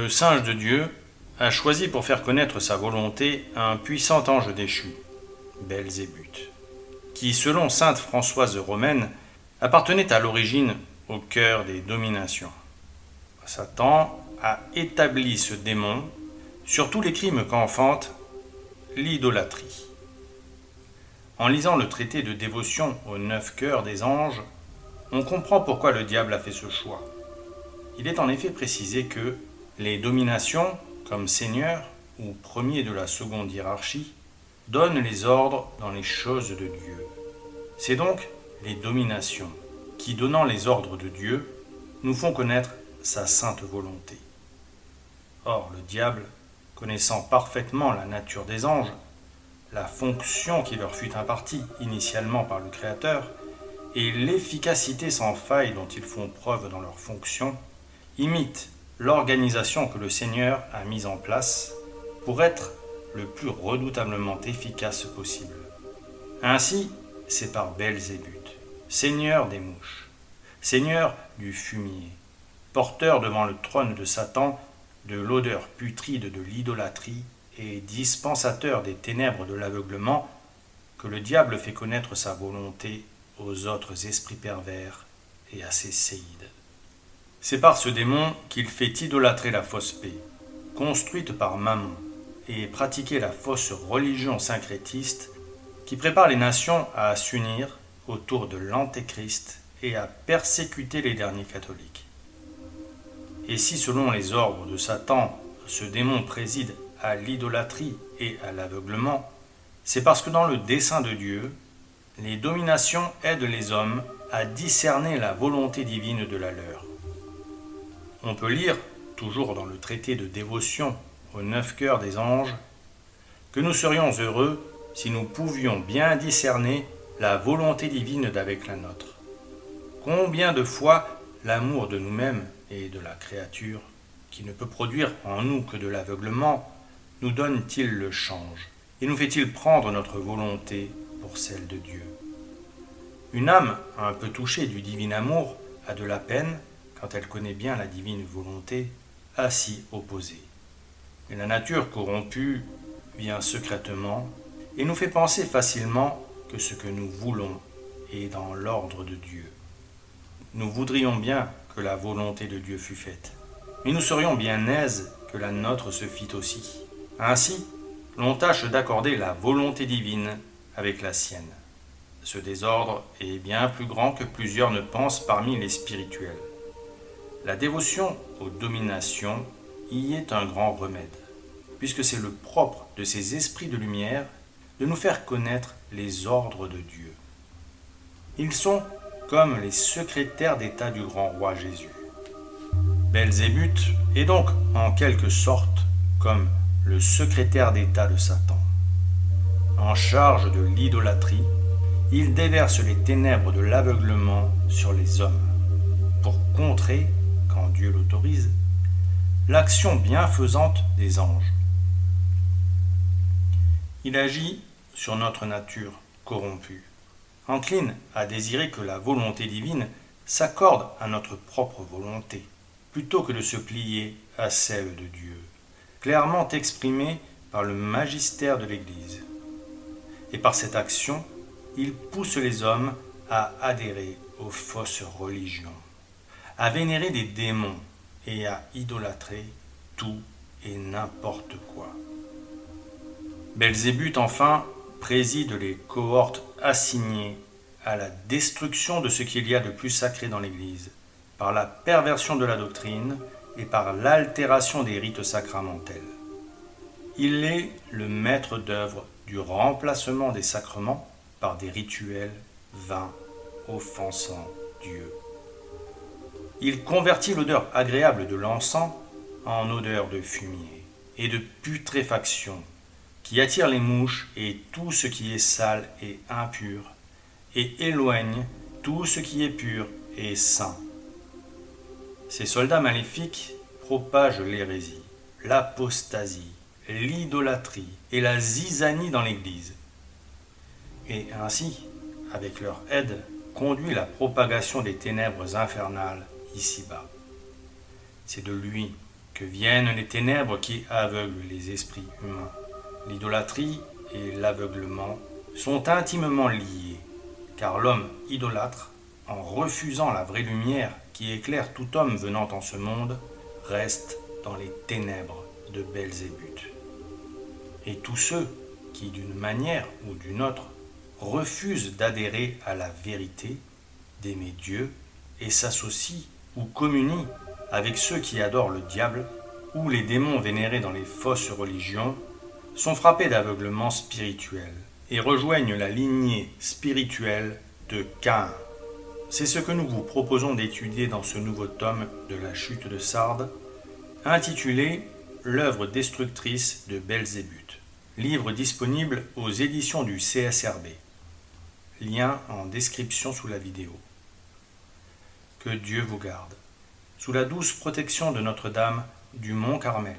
Le singe de Dieu a choisi pour faire connaître sa volonté un puissant ange déchu, Belzébuth, qui, selon sainte Françoise Romaine, appartenait à l'origine au cœur des dominations. Satan a établi ce démon sur tous les crimes qu'enfante l'idolâtrie. En lisant le traité de dévotion aux 9 cœurs des anges, on comprend pourquoi le diable a fait ce choix. Il est en effet précisé que les dominations, comme seigneurs ou premiers de la seconde hiérarchie, donnent les ordres dans les choses de Dieu. C'est donc les dominations qui, donnant les ordres de Dieu, nous font connaître sa sainte volonté. Or, le diable, connaissant parfaitement la nature des anges, la fonction qui leur fut impartie initialement par le Créateur, et l'efficacité sans faille dont ils font preuve dans leur fonction, imite l'organisation que le Seigneur a mise en place pour être le plus redoutablement efficace possible. Ainsi, c'est par Belzébuth, seigneur des mouches, seigneur du fumier, porteur devant le trône de Satan de l'odeur putride de l'idolâtrie et dispensateur des ténèbres de l'aveuglement, que le diable fait connaître sa volonté aux autres esprits pervers et à ses séides. C'est par ce démon qu'il fait idolâtrer la fausse paix, construite par Mammon, et pratiquer la fausse religion syncrétiste qui prépare les nations à s'unir autour de l'Antéchrist et à persécuter les derniers catholiques. Et si, selon les ordres de Satan, ce démon préside à l'idolâtrie et à l'aveuglement, c'est parce que dans le dessein de Dieu, les dominations aident les hommes à discerner la volonté divine de la leur. On peut lire, toujours dans le traité de dévotion aux 9 cœurs des anges, que nous serions heureux si nous pouvions bien discerner la volonté divine d'avec la nôtre. Combien de fois l'amour de nous-mêmes et de la créature, qui ne peut produire en nous que de l'aveuglement, nous donne-t-il le change et nous fait-il prendre notre volonté pour celle de Dieu. Une âme un peu touchée du divin amour a de la peine, quand elle connaît bien la divine volonté, à s'y opposer. Mais la nature corrompue vient secrètement et nous fait penser facilement que ce que nous voulons est dans l'ordre de Dieu. Nous voudrions bien que la volonté de Dieu fût faite, mais nous serions bien aises que la nôtre se fît aussi. Ainsi, l'on tâche d'accorder la volonté divine avec la sienne. Ce désordre est bien plus grand que plusieurs ne pensent parmi les spirituels. La dévotion aux dominations y est un grand remède, puisque c'est le propre de ces esprits de lumière de nous faire connaître les ordres de Dieu. Ils sont comme les secrétaires d'État du grand roi Jésus. Belzébuth est donc en quelque sorte comme le secrétaire d'État de Satan. En charge de l'idolâtrie, il déverse les ténèbres de l'aveuglement sur les hommes, pour contrer, quand Dieu l'autorise, l'action bienfaisante des anges. Il agit sur notre nature corrompue, encline à désirer que la volonté divine s'accorde à notre propre volonté, plutôt que de se plier à celle de Dieu, clairement exprimée par le magistère de l'Église. Et par cette action, il pousse les hommes à adhérer aux fausses religions, à vénérer des démons et à idolâtrer tout et n'importe quoi. Belzébuth, enfin, préside les cohortes assignées à la destruction de ce qu'il y a de plus sacré dans l'Église, par la perversion de la doctrine et par l'altération des rites sacramentels. Il est le maître d'œuvre du remplacement des sacrements par des rituels vains, offensant Dieu. Il convertit l'odeur agréable de l'encens en odeur de fumier et de putréfaction, qui attire les mouches et tout ce qui est sale et impur, et éloigne tout ce qui est pur et saint. Ces soldats maléfiques propagent l'hérésie, l'apostasie, l'idolâtrie et la zizanie dans l'Église, et ainsi, avec leur aide, conduit la propagation des ténèbres infernales ici-bas. C'est de lui Que viennent les ténèbres qui aveuglent les esprits humains. L'idolâtrie et l'aveuglement sont intimement liés, car l'homme idolâtre, en refusant la vraie lumière qui éclaire tout homme venant en ce monde, reste dans les ténèbres de Belzébuth. Et tous ceux qui, d'une manière ou d'une autre, refusent d'adhérer à la vérité, d'aimer Dieu, et s'associent ou communient avec ceux qui adorent le diable ou les démons vénérés dans les fausses religions, sont frappés d'aveuglement spirituel et rejoignent la lignée spirituelle de Caïn. C'est ce que nous vous proposons d'étudier dans ce nouveau tome de la chute de Sardes, intitulé L'œuvre destructrice de Belzébuth, livre disponible aux éditions du CSRB. Lien en description sous la vidéo. Que Dieu vous garde, sous la douce protection de Notre-Dame du Mont Carmel.